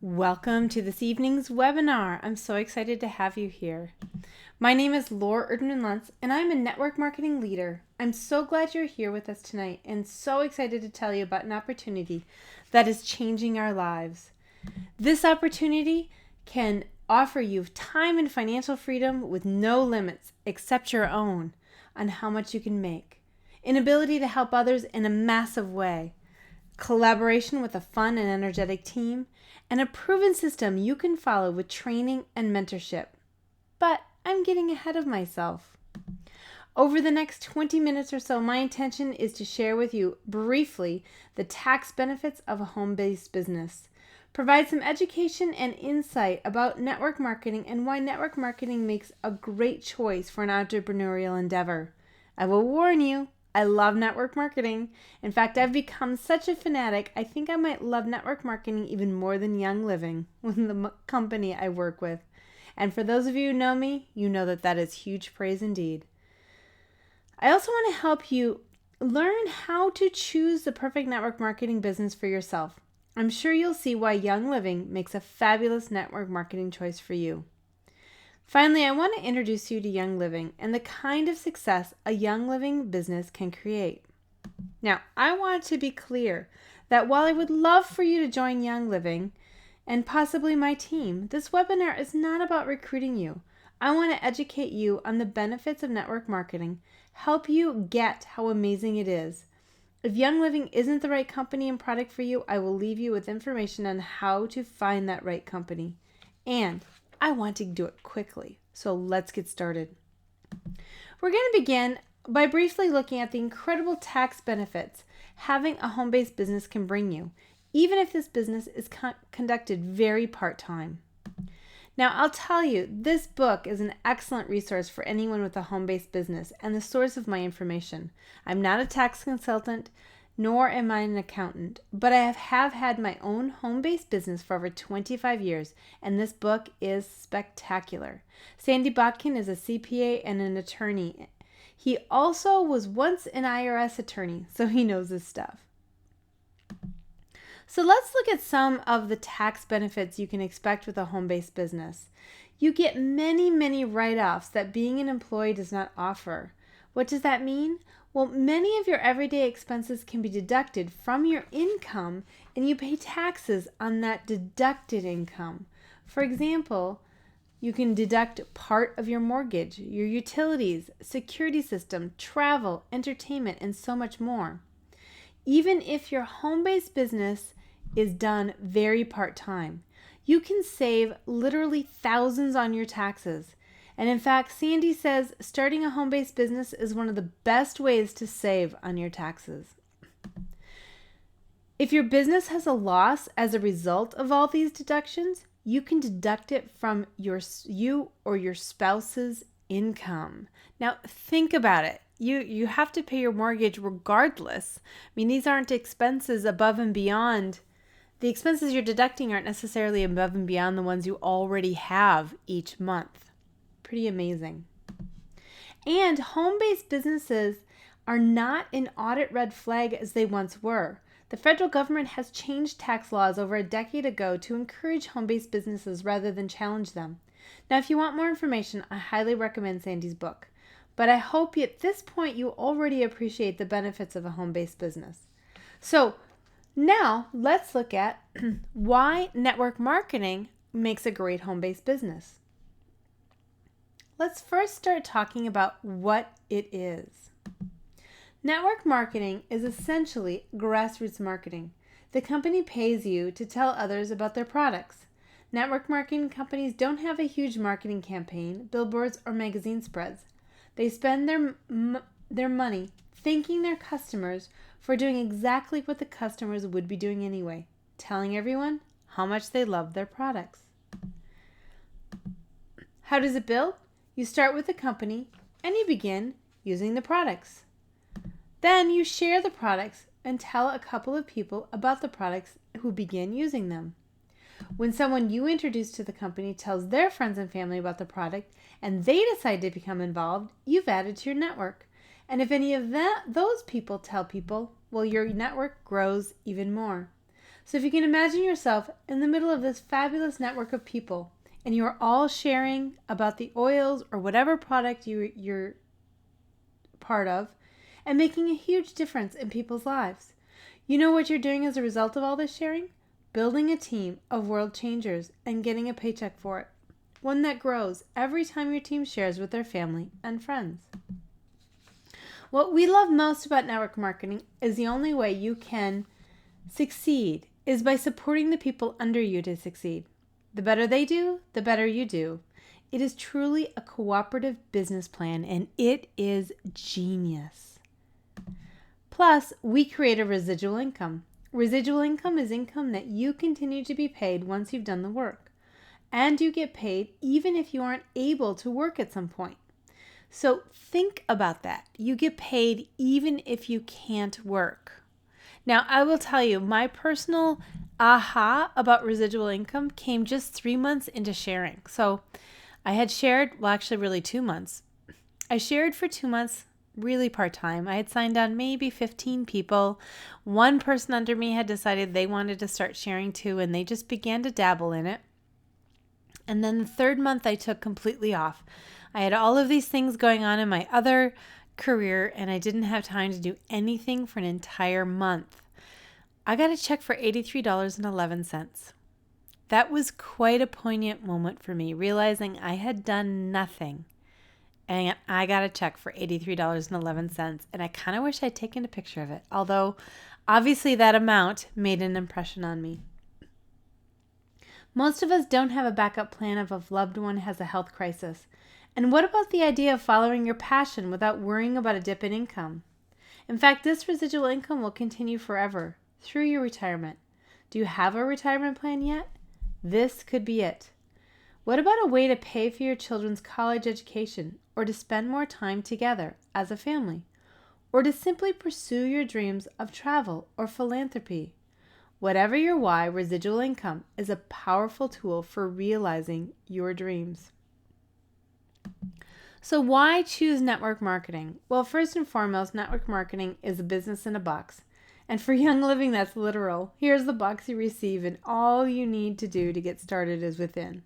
Welcome to this evening's webinar. I'm so excited to have you here. My name is Laura Erdman-Luntz, and I'm a network marketing leader. I'm so glad you're here with us tonight and so excited to tell you about an opportunity that is changing our lives. This opportunity can offer you time and financial freedom with no limits except your own on how much you can make, an ability to help others in a massive way, collaboration with a fun and energetic team, and a proven system you can follow with training and mentorship. But I'm getting ahead of myself. Over the next 20 minutes or so, my intention is to share with you briefly the tax benefits of a home-based business, provide some education and insight about network marketing and why network marketing makes a great choice for an entrepreneurial endeavor. I will warn you, I love network marketing. In fact, I've become such a fanatic, I think I might love network marketing even more than Young Living, the company I work with. And for those of you who know me, you know that that is huge praise indeed. I also want to help you learn how to choose the perfect network marketing business for yourself. I'm sure you'll see why Young Living makes a fabulous network marketing choice for you. Finally, I want to introduce you to Young Living and the kind of success a Young Living business can create. Now, I want to be clear that while I would love for you to join Young Living and possibly my team, this webinar is not about recruiting you. I want to educate you on the benefits of network marketing, help you get how amazing it is. If Young Living isn't the right company and product for you, I will leave you with information on how to find that right company. And I want to do it quickly, so let's get started. We're going to begin by briefly looking at the incredible tax benefits having a home-based business can bring you, even if this business is conducted very part-time. Now, I'll tell you, this book is an excellent resource for anyone with a home-based business and the source of my information. I'm not a tax consultant, nor am I an accountant, but I have had my own home-based business for over 25 years, and this book is spectacular. Sandy Botkin is a CPA and an attorney. He also was once an IRS attorney, so he knows his stuff. So let's look at some of the tax benefits you can expect with a home-based business. You get many write-offs that being an employee does not offer. What does that mean? Well, many of your everyday expenses can be deducted from your income and you pay taxes on that deducted income. For example, you can deduct part of your mortgage, your utilities, security system, travel, entertainment, and so much more. Even if your home-based business is done very part-time, you can save literally thousands on your taxes. And in fact, Sandy says starting a home-based business is one of the best ways to save on your taxes. If your business has a loss as a result of all these deductions, you can deduct it from you or your spouse's income. Now, think about it. You have to pay your mortgage regardless. I mean, these aren't expenses above and beyond. The expenses you're deducting aren't necessarily above and beyond the ones you already have each month. Pretty amazing. And home-based businesses are not an audit red flag as they once were. The federal government has changed tax laws over a decade ago to encourage home-based businesses rather than challenge them. Now, if you want more information, I highly recommend Sandy's book. But I hope at this point you already appreciate the benefits of a home-based business. So now let's look at why network marketing makes a great home-based business. Let's first start talking about what it is. Network marketing is essentially grassroots marketing. The company pays you to tell others about their products. Network marketing companies don't have a huge marketing campaign, billboards, or magazine spreads. They spend their money thanking their customers for doing exactly what the customers would be doing anyway, telling everyone how much they love their products. How does it build? You start with the company and you begin using the products. Then you share the products and tell a couple of people about the products who begin using them. When someone you introduce to the company tells their friends and family about the product and they decide to become involved, you've added to your network. And if any of those people tell people, well, your network grows even more. So if you can imagine yourself in the middle of this fabulous network of people, and you are all sharing about the oils or whatever product you're part of, and making a huge difference in people's lives. You know what you're doing as a result of all this sharing? Building a team of world changers and getting a paycheck for it. One that grows every time your team shares with their family and friends. What we love most about network marketing is the only way you can succeed is by supporting the people under you to succeed. The better they do, the better you do. It is truly a cooperative business plan, and it is genius. Plus, we create a residual income. Residual income is income that you continue to be paid once you've done the work. And you get paid even if you aren't able to work at some point. So think about that. You get paid even if you can't work. Now, I will tell you, my personal aha about residual income came just 3 months into sharing. So I had shared, well, actually really 2 months. I shared for 2 months, really part-time. I had signed on maybe 15 people. One person under me had decided they wanted to start sharing too, and they just began to dabble in it. And then the 3rd month I took completely off. I had all of these things going on in my other career, and I didn't have time to do anything for an entire month. I got a check for $83.11. That was quite a poignant moment for me, realizing I had done nothing. And I got a check for $83.11, and I kind of wish I'd taken a picture of it, although obviously that amount made an impression on me. Most of us don't have a backup plan if a loved one has a health crisis. And what about the idea of following your passion without worrying about a dip in income? In fact, this residual income will continue forever through your retirement. Do you have a retirement plan yet? This could be it. What about a way to pay for your children's college education, or to spend more time together as a family, or to simply pursue your dreams of travel or philanthropy? Whatever your why, residual income is a powerful tool for realizing your dreams. So why choose network marketing? Well, first and foremost, network marketing is a business in a box. And for Young Living, that's literal. Here's the box you receive, and all you need to do to get started is within.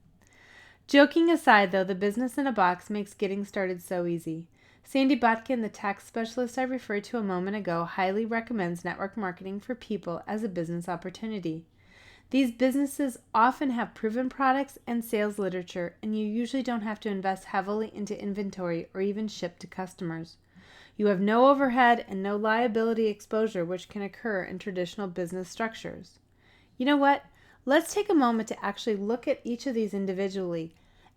Joking aside, though, the business in a box makes getting started so easy. Sandy Botkin, the tax specialist I referred to a moment ago, highly recommends network marketing for people as a business opportunity. These businesses often have proven products and sales literature, and you usually don't have to invest heavily into inventory or even ship to customers. You have no overhead and no liability exposure, which can occur in traditional business structures. You know what? Let's take a moment to actually look at each of these individually.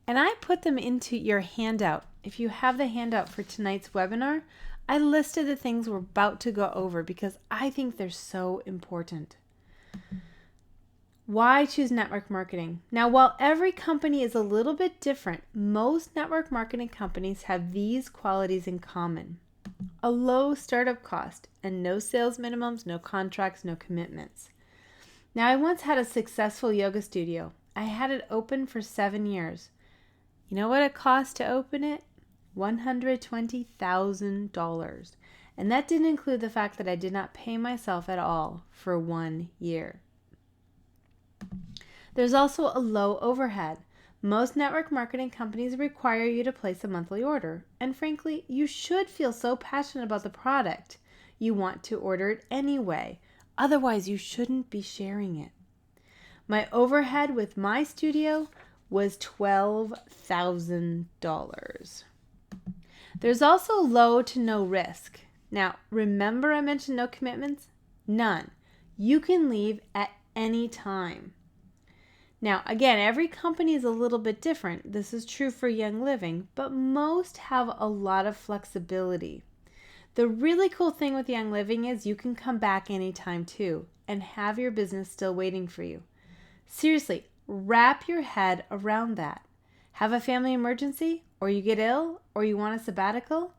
And I put them into your handout. If you have the handout for tonight's webinar, I listed the things we're about to go over because I think they're so important. Why choose network marketing? Now, while every company is a little bit different, most network marketing companies have these qualities in common. A low startup cost and no sales minimums, no contracts, no commitments. Now, I once had a successful yoga studio. I had it open for 7 years. You know what it cost to open it? $120,000. And that didn't include the fact that I did not pay myself at all for 1 year. There's also a low overhead. Most network marketing companies require you to place a monthly order. And frankly, you should feel so passionate about the product you want to order it anyway. Otherwise, you shouldn't be sharing it. My overhead with my studio was $12,000. There's also low to no risk. Now, remember I mentioned no commitments? None. You can leave at any time. Now, again, every company is a little bit different. This is true for Young Living, but most have a lot of flexibility. The really cool thing with Young Living is you can come back anytime too and have your business still waiting for you. Seriously, wrap your head around that. Have a family emergency, or you get ill, or you want a sabbatical?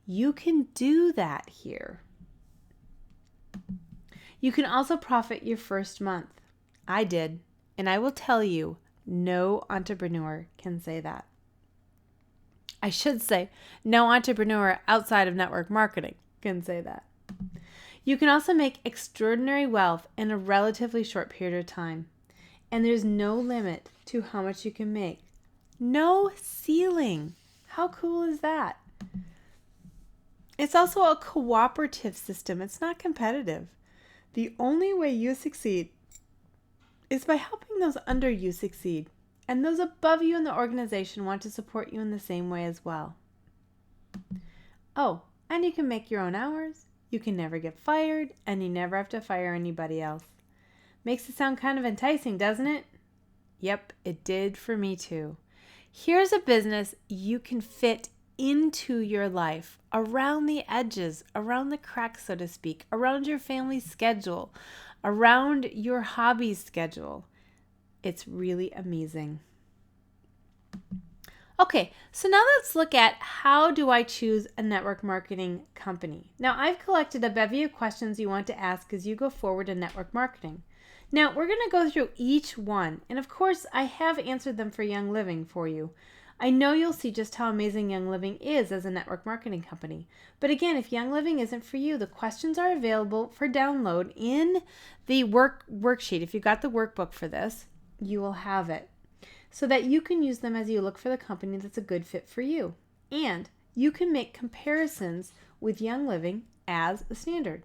You can do that here. You can also profit your first month. I did, and I will tell you, no entrepreneur can say that. I should say, no entrepreneur outside of network marketing can say that. You can also make extraordinary wealth in a relatively short period of time. And there's no limit to how much you can make. No ceiling. How cool is that? It's also a cooperative system. It's not competitive. The only way you succeed is by helping those under you succeed. And those above you in the organization want to support you in the same way as well. Oh, and you can make your own hours. You can never get fired, and you never have to fire anybody else. Makes it sound kind of enticing, doesn't it? Yep, it did for me too. Here's a business you can fit into your life, around the edges, around the cracks, so to speak, around your family's schedule, around your hobby's schedule. It's really amazing. Okay, so now let's look at how do I choose a network marketing company. Now, I've collected a bevy of questions you want to ask as you go forward in network marketing. Now, we're going to go through each one, and of course, I have answered them for Young Living for you. I know you'll see just how amazing Young Living is as a network marketing company. But again, if Young Living isn't for you, the questions are available for download in the worksheet. If you got the workbook for this, you will have it, so that you can use them as you look for the company that's a good fit for you. And you can make comparisons with Young Living as a standard.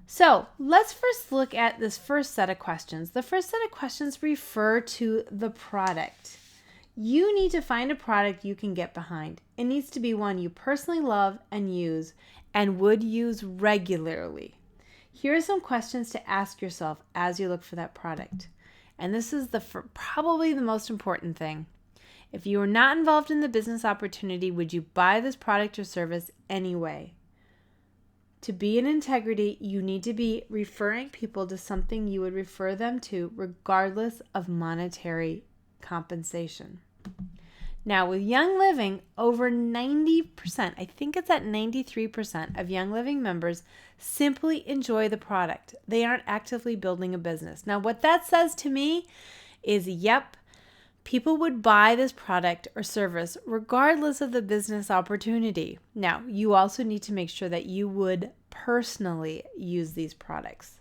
So let's first look at this first set of questions. The first set of questions refer to the product. You need to find a product you can get behind. It needs to be one you personally love and use and would use regularly. Here are some questions to ask yourself as you look for that product. And this is probably the most important thing. If you are not involved in the business opportunity, would you buy this product or service anyway? To be in integrity, you need to be referring people to something you would refer them to regardless of monetary compensation. Now, with Young Living, over 90%, I think it's at 93% of Young Living members simply enjoy the product. They aren't actively building a business. Now, what that says to me is, yep, people would buy this product or service regardless of the business opportunity. Now, you also need to make sure that you would personally use these products.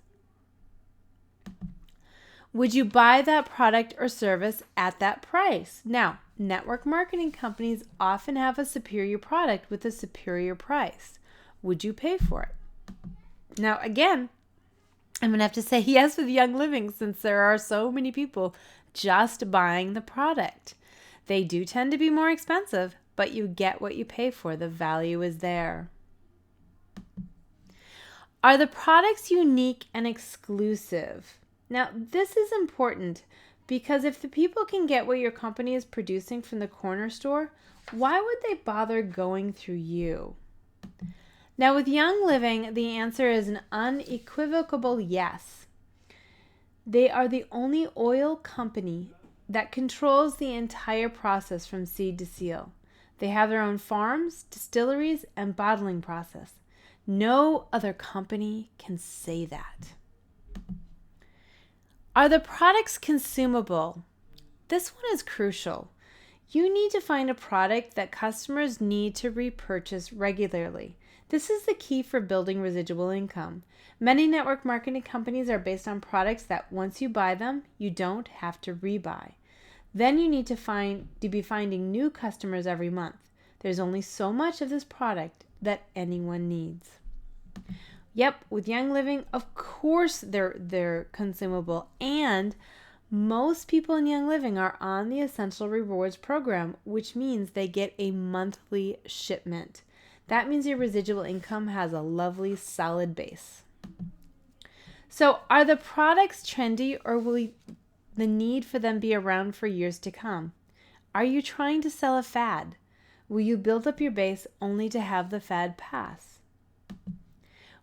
Would you buy that product or service at that price? Now, network marketing companies often have a superior product with a superior price. Would you pay for it? Now, again, I'm going to have to say yes with Young Living since there are so many people just buying the product. They do tend to be more expensive, but you get what you pay for. The value is there. Are the products unique and exclusive? Now, this is important because if the people can get what your company is producing from the corner store, why would they bother going through you? Now, with Young Living, the answer is an unequivocal yes. They are the only oil company that controls the entire process from seed to seal. They have their own farms, distilleries, and bottling process. No other company can say that. Are the products consumable? This one is crucial. You need to find a product that customers need to repurchase regularly. This is the key for building residual income. Many network marketing companies are based on products that once you buy them, you don't have to rebuy. Then you need to be finding new customers every month. There's only so much of this product that anyone needs. Yep, with Young Living, of course they're consumable, and most people in Young Living are on the Essential Rewards program, which means they get a monthly shipment. That means your residual income has a lovely solid base. So are the products trendy, or will the need for them be around for years to come? Are you trying to sell a fad? Will you build up your base only to have the fad pass?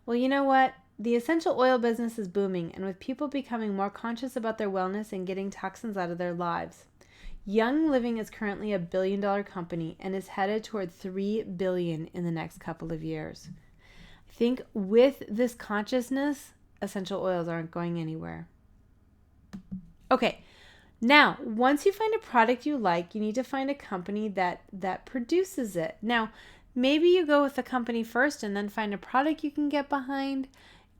Well, you know what? The essential oil business is booming, and with people becoming more conscious about their wellness and getting toxins out of their lives. Young Living is currently a $1 billion company and is headed toward $3 billion in the next couple of years. I think with this consciousness, essential oils aren't going anywhere. Okay, now, once you find a product you like, you need to find a company that produces it. Now, Maybe you go with the company first and then find a product you can get behind.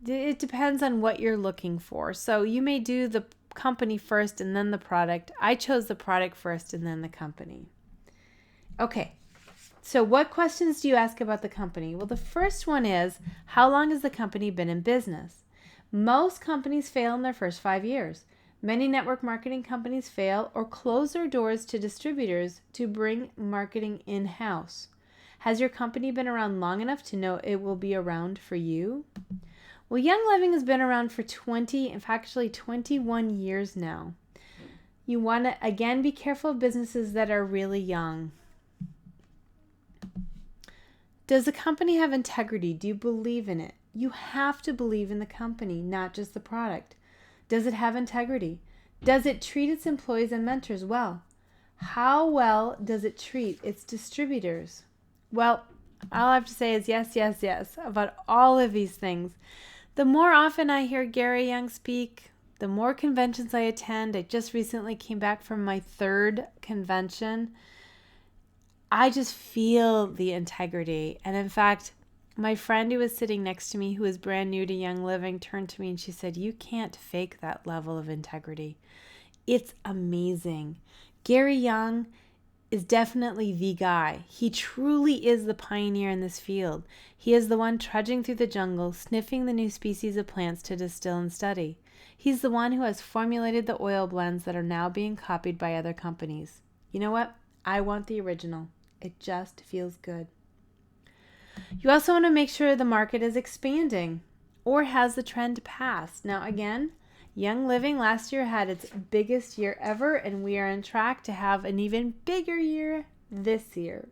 It depends on what you're looking for. So you may do the company first and then the product. I chose the product first and then the company. Okay, so what questions do you ask about the company? Well, the first one is, how long has the company been in business? Most companies fail in their first 5 years. Many network marketing companies fail or close their doors to distributors to bring marketing in-house. Has your company been around long enough to know it will be around for you? Well, Young Living has been around for 21 years now. You want to, again, be careful of businesses that are really young. Does the company have integrity? Do you believe in it? You have to believe in the company, not just the product. Does it have integrity? Does it treat its employees and mentors well? How well does it treat its distributors? Well, all I have to say is yes, yes, yes about all of these things. The more often I hear Gary Young speak, the more conventions I attend. I just recently came back from my 3rd convention. I just feel the integrity. And in fact, my friend who was sitting next to me, who was brand new to Young Living, turned to me and she said, "You can't fake that level of integrity." It's amazing. Gary Young is definitely the guy. He truly is the pioneer in this field. He is the one trudging through the jungle, sniffing the new species of plants to distill and study. He's the one who has formulated the oil blends that are now being copied by other companies. You know what? I want the original. It just feels good. You also want to make sure the market is expanding or has the trend passed. Now, again, Young Living last year had its biggest year ever, and we are on track to have an even bigger year this year.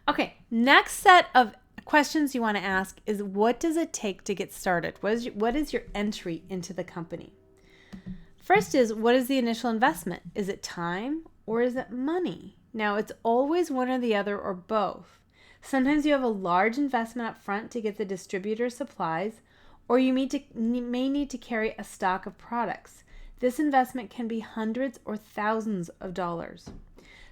Okay, next set of questions you want to ask is, what does it take to get started? What is your entry into the company? First is, what is the initial investment? Is it time or is it money? Now, it's always one or the other or both. Sometimes you have a large investment up front to get the distributor supplies, or you may need to carry a stock of products. This investment can be hundreds or thousands of dollars.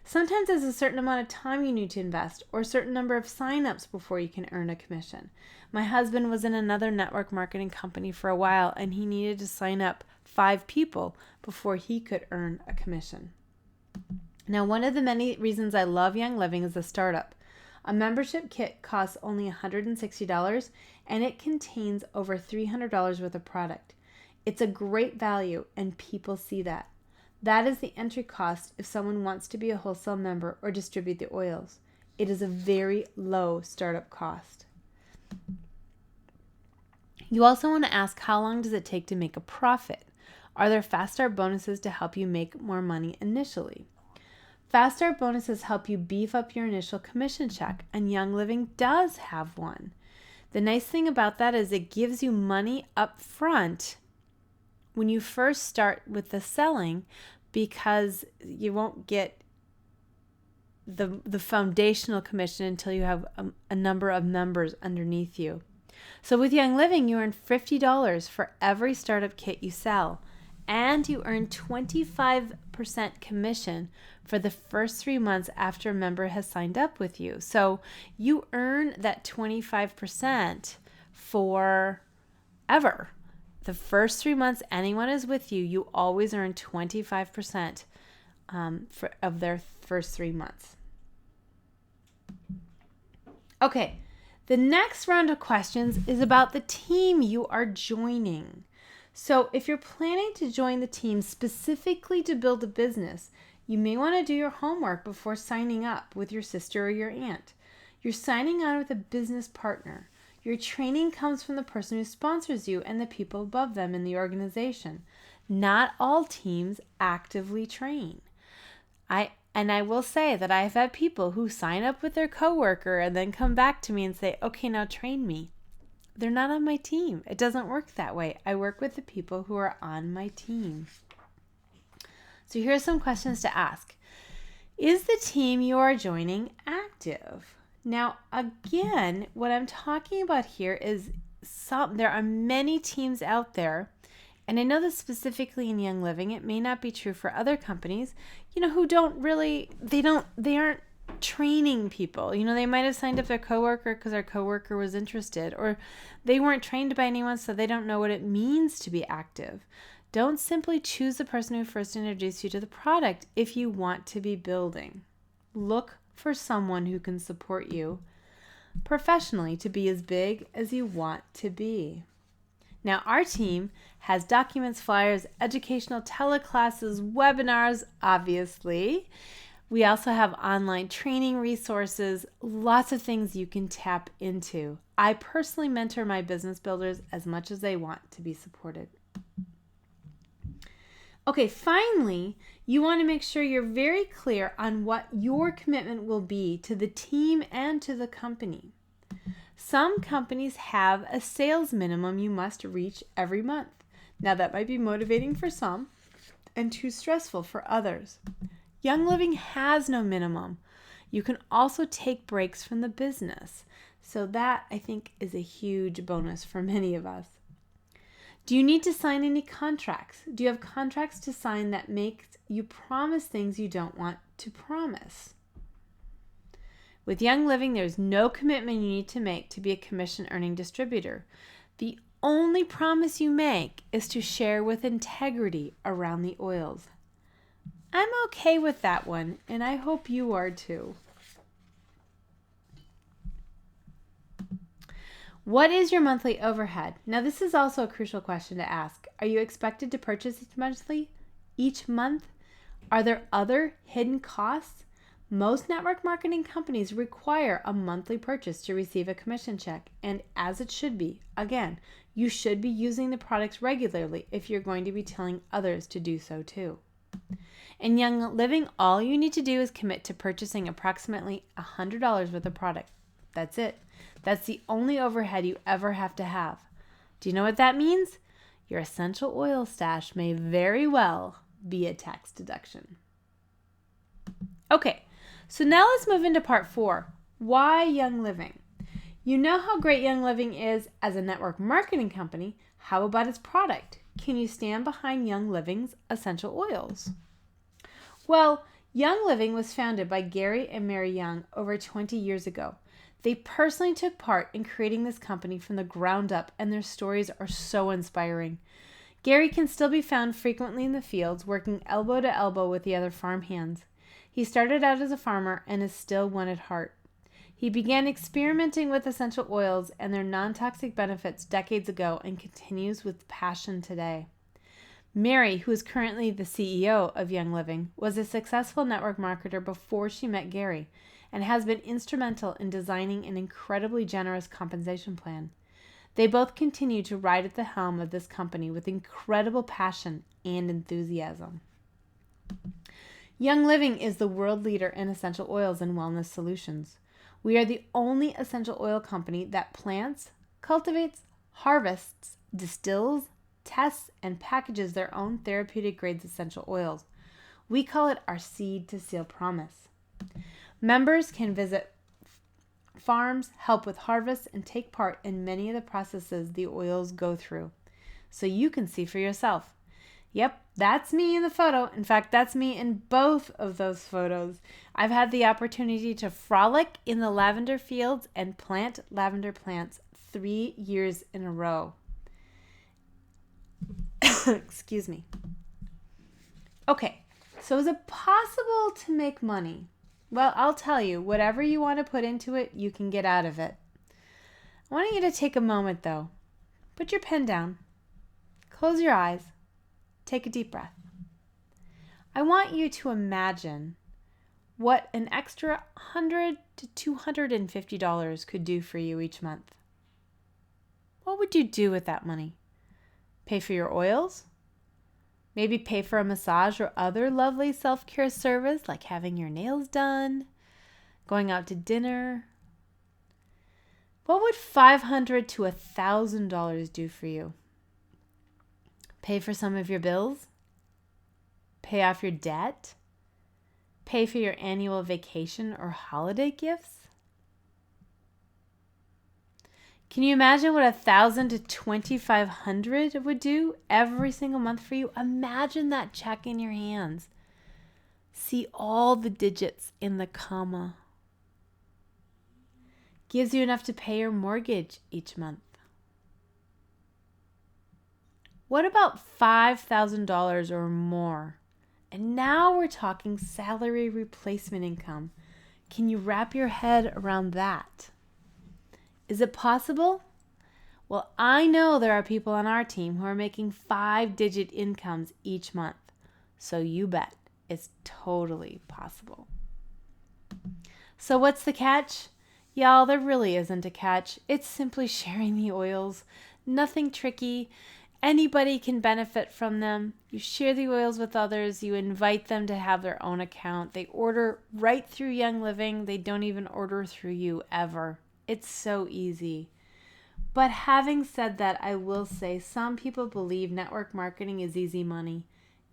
Sometimes there's a certain amount of time you need to invest, or a certain number of sign-ups before you can earn a commission. My husband was in another network marketing company for a while, and he needed to sign up 5 people before he could earn a commission. Now, one of the many reasons I love Young Living is the startup. A membership kit costs only $160, and it contains over $300 worth of product. It's a great value, and people see that. That is the entry cost if someone wants to be a wholesale member or distribute the oils. It is a very low startup cost. You also want to ask, how long does it take to make a profit? Are there fast start bonuses to help you make more money initially? Fast start bonuses help you beef up your initial commission check, and Young Living does have one. The nice thing about that is it gives you money up front when you first start with the selling, because you won't get the foundational commission until you have a number of members underneath you. So with Young Living, you earn $50 for every startup kit you sell, and you earn 25% commission for the first 3 months after a member has signed up with you. So you earn that 25% forever. The first 3 months anyone is with you, you always earn 25% of their first 3 months. Okay, the next round of questions is about the team you are joining. So if you're planning to join the team specifically to build a business, you may want to do your homework before signing up with your sister or your aunt. You're signing on with a business partner. Your training comes from the person who sponsors you and the people above them in the organization. Not all teams actively train. I will say that I've had people who sign up with their coworker and then come back to me and say, okay, now train me. They're not on my team. It doesn't work that way. I work with the people who are on my team. So here are some questions to ask. Is the team you are joining active? Now, again, what I'm talking about here is there are many teams out there, and I know this specifically in Young Living. It may not be true for other companies, who don't really, they aren't training people. They might have signed up their coworker because their coworker was interested, or they weren't trained by anyone, so they don't know what it means to be active. Don't simply choose the person who first introduced you to the product if you want to be building. Look for someone who can support you professionally to be as big as you want to be. Now, our team has documents, flyers, educational teleclasses, webinars, obviously. We also have online training resources, lots of things you can tap into. I personally mentor my business builders as much as they want to be supported. Okay, finally, you want to make sure you're very clear on what your commitment will be to the team and to the company. Some companies have a sales minimum you must reach every month. Now, that might be motivating for some and too stressful for others. Young Living has no minimum. You can also take breaks from the business. So that, I think, is a huge bonus for many of us. Do you need to sign any contracts? Do you have contracts to sign that make you promise things you don't want to promise? With Young Living, there's no commitment you need to make to be a commission-earning distributor. The only promise you make is to share with integrity around the oils. I'm okay with that one, and I hope you are too. What is your monthly overhead? Now, this is also a crucial question to ask. Are you expected to purchase each month? Are there other hidden costs? Most network marketing companies require a monthly purchase to receive a commission check, and as it should be. Again, you should be using the products regularly if you're going to be telling others to do so too. In Young Living, all you need to do is commit to purchasing approximately $100 worth of product. That's it. That's the only overhead you ever have to have. Do you know what that means? Your essential oil stash may very well be a tax deduction. Okay, so now let's move into part 4. Why Young Living? You know how great Young Living is as a network marketing company. How about its product? Can you stand behind Young Living's essential oils? Well, Young Living was founded by Gary and Mary Young over 20 years ago. They personally took part in creating this company from the ground up, and their stories are so inspiring. Gary can still be found frequently in the fields, working elbow to elbow with the other farmhands. He started out as a farmer and is still one at heart. He began experimenting with essential oils and their non-toxic benefits decades ago and continues with passion today. Mary, who is currently the CEO of Young Living, was a successful network marketer before she met Gary and has been instrumental in designing an incredibly generous compensation plan. They both continue to ride at the helm of this company with incredible passion and enthusiasm. Young Living is the world leader in essential oils and wellness solutions. We are the only essential oil company that plants, cultivates, harvests, distills, tests, and packages their own therapeutic grades essential oils. We call it our seed to seal promise. Members can visit farms, help with harvests, and take part in many of the processes the oils go through, so you can see for yourself. Yep, that's me in the photo. In fact, that's me in both of those photos. I've had the opportunity to frolic in the lavender fields and plant lavender plants 3 years in a row. Excuse me. Okay, so is it possible to make money? Well, I'll tell you, whatever you want to put into it, you can get out of it. I want you to take a moment, though. Put your pen down. Close your eyes. Take a deep breath. I want you to imagine what an extra $100 to $250 could do for you each month. What would you do with that money? Pay for your oils? Maybe pay for a massage or other lovely self-care service like having your nails done, going out to dinner. What would $500 to $1,000 do for you? Pay for some of your bills? Pay off your debt? Pay for your annual vacation or holiday gifts? Can you imagine what $1,000 to $2,500 would do every single month for you? Imagine that check in your hands. See all the digits in the comma. Gives you enough to pay your mortgage each month. What about $5,000 or more? And now we're talking salary replacement income. Can you wrap your head around that? Is it possible? Well, I know there are people on our team who are making 5-digit incomes each month. So you bet it's totally possible. So what's the catch? Y'all, there really isn't a catch. It's simply sharing the oils. Nothing tricky. Anybody can benefit from them. You share the oils with others. You invite them to have their own account. They order right through Young Living. They don't even order through you ever. It's so easy. But having said that, I will say some people believe network marketing is easy money.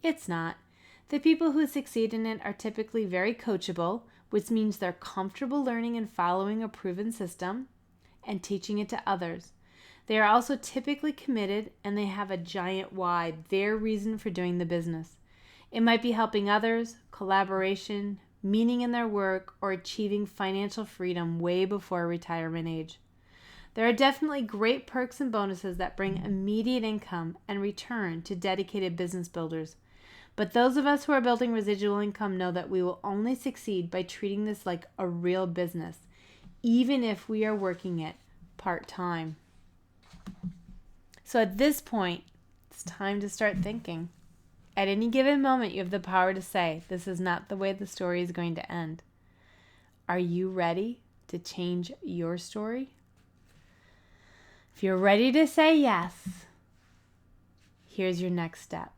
It's not. The people who succeed in it are typically very coachable, which means they're comfortable learning and following a proven system and teaching it to others. They are also typically committed and they have a giant why, their reason for doing the business. It might be helping others, collaboration, meaning in their work, or achieving financial freedom way before retirement age. There are definitely great perks and bonuses that bring immediate income and return to dedicated business builders. But those of us who are building residual income know that we will only succeed by treating this like a real business, even if we are working it part-time. So at this point, it's time to start thinking. At any given moment, you have the power to say, this is not the way the story is going to end. Are you ready to change your story? If you're ready to say yes, here's your next step.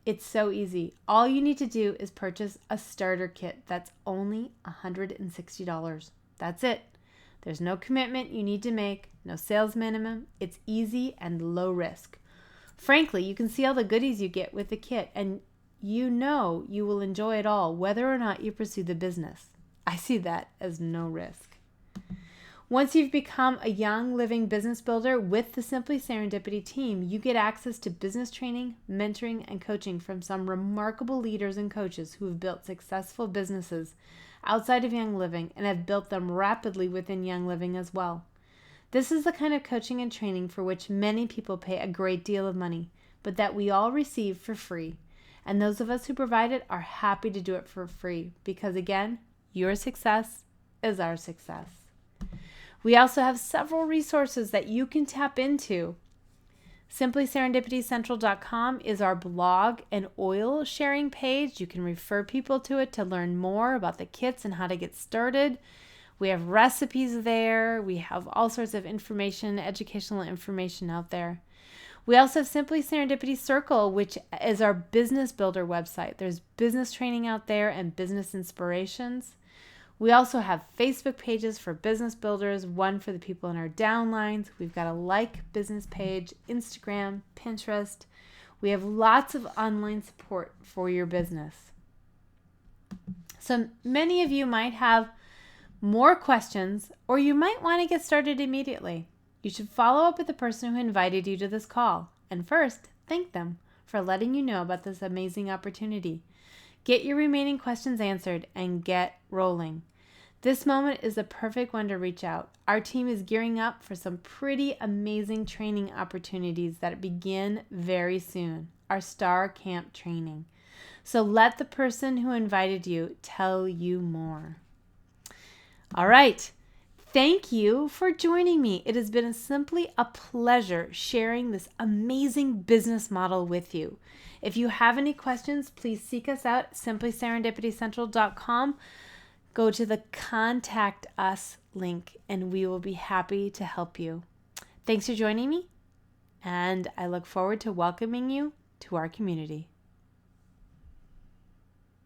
It's so easy. All you need to do is purchase a starter kit that's only $160. That's it. There's no commitment you need to make, no sales minimum. It's easy and low risk. Frankly, you can see all the goodies you get with the kit, and you know you will enjoy it all, whether or not you pursue the business. I see that as no risk. Once you've become a Young Living business builder with the Simply Serendipity team, you get access to business training, mentoring, and coaching from some remarkable leaders and coaches who have built successful businesses outside of Young Living and have built them rapidly within Young Living as well. This is the kind of coaching and training for which many people pay a great deal of money, but that we all receive for free. And those of us who provide it are happy to do it for free because, again, your success is our success. We also have several resources that you can tap into. SimplySerendipityCentral.com is our blog and oil sharing page. You can refer people to it to learn more about the kits and how to get started. We have recipes there. We have all sorts of information, educational information out there. We also have Simply Serendipity Circle, which is our business builder website. There's business training out there and business inspirations. We also have Facebook pages for business builders, one for the people in our downlines. We've got a like business page, Instagram, Pinterest. We have lots of online support for your business. So many of you might have more questions, or you might want to get started immediately. You should follow up with the person who invited you to this call, and first, thank them for letting you know about this amazing opportunity. Get your remaining questions answered and get rolling. This moment is the perfect one to reach out. Our team is gearing up for some pretty amazing training opportunities that begin very soon. Our Star Camp training. So let the person who invited you tell you more. All right. Thank you for joining me. It has been simply a pleasure sharing this amazing business model with you. If you have any questions, please seek us out at SimplySerendipityCentral.com. Go to the Contact Us link and we will be happy to help you. Thanks for joining me, and I look forward to welcoming you to our community.